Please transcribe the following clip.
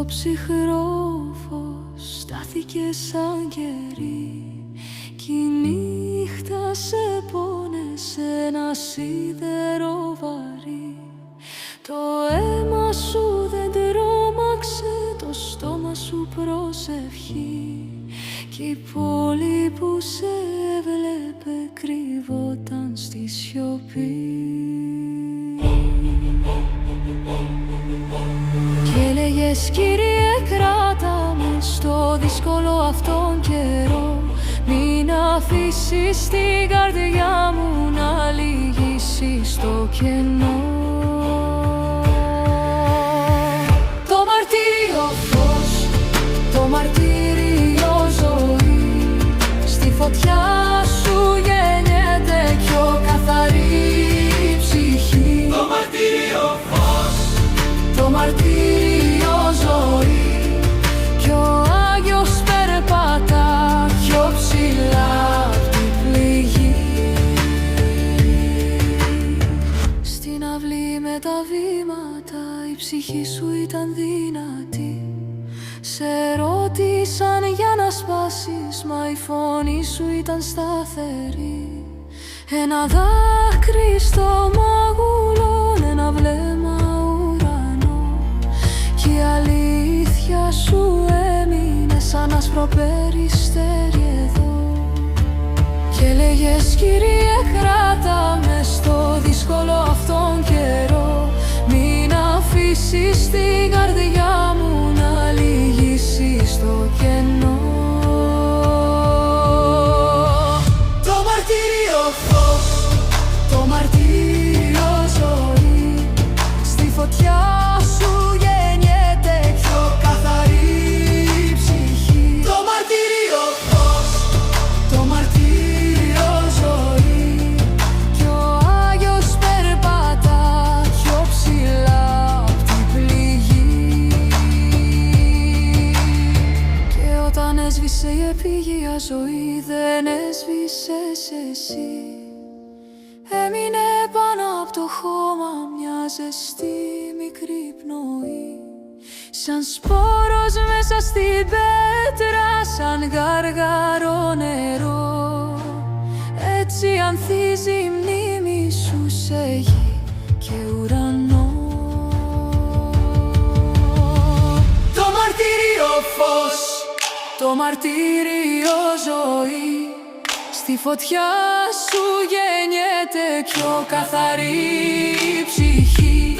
το ψυχρό φως στάθηκε σαν κερί κι η νύχτα σε πόνεσε ένα σίδερο βαρύ. Το αίμα σου δεν τρόμαξε, το στόμα σου προσευχή κι η πόλη που σε έβλεπε κρύβοταν στη σιωπή. Κι έλεγες, Κύριε, κράτα με στο δύσκολο αυτόν καιρό, μην αφήσεις την καρδιά μου να λυγίσει στο κενό. Το μαρτύριο φως, το μαρτύριο ζωή, στη φωτιά σου γεννιέται πιο καθαρή ψυχή. Το μαρτύριο φως, το μαρτύριο ζωή, κι ο Άγιος περπατά πιο ψηλά απ' την πληγή. Στην αυλή με τα βήματα η ψυχή σου ήταν δυνατή. Σε ρώτησαν για να σπάσεις, μα η φωνή σου ήταν σταθερή. Ένα δάκρυ στο μάγουλο, ένα βλέμμα ουρανό, κι η αλήθεια σου έμεινε σαν άσπρο περιστέρι εδώ. Κι έλεγες, Κύριε, κράτα με στο δύσκολο αυτόν καιρό, μην αφήσεις την καρδιά μου να λυγίσει στο κενό. Το μαρτύριο φως, το μαρτύριο ζωή, στη φωτιά σου γεννιέται πιο καθαρή ψυχή. Το μαρτύριο φως, το μαρτύριο ζωή, κι ο Άγιος περπατά πιο ψηλά απ' την πληγή. Και όταν έσβησε η επίγεια ζωή, δεν έσβησες εσύ. Έμεινε πάνω απ' το χώμα μια ζεστή μικρή πνοή, σαν σπόρος μέσα στην πέτρα, σαν γάργαρο νερό. Έτσι ανθίζει η μνήμη σου σε γη και ουρανό. Το μαρτύριο φως, το μαρτύριο ζωή, στη φωτιά σου γεννιέται πιο καθαρή ψυχή.